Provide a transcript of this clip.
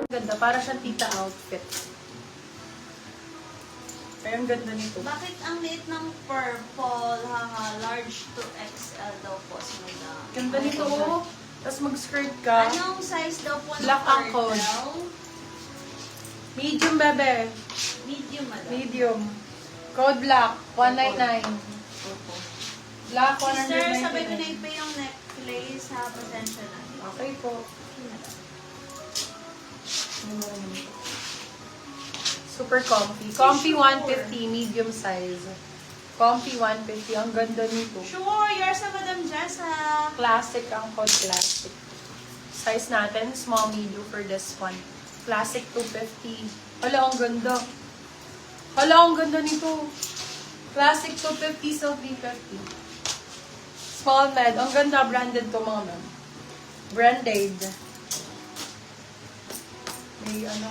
Ganda, para siyang tita outfit. Ay, ang ganda nito. Bakit ang liit ng purple? Haha, large to XL daw po. Simula. Ganda nito, oh. Tapos mag-skirt ka. Anong size daw po ng Black ang code. turtle? Medium, bebe. Medium, madam. Medium. Code black, 199. Opo. Black, Sir, sabay ko 199. na ipa yung necklace ha. Pasensya na. Okay po. Super comfy. Comfy 150, medium size. Comfy 150. Ang ganda nito. Sure, yours na Madam Jessa. Classic ang code classic. Size natin, small medium for this one. Classic 250. Hala, ang ganda. Hala, ang ganda nito. Classic 250, so 350. Small med. Ang ganda, branded to mga ma'am. Branded. May ano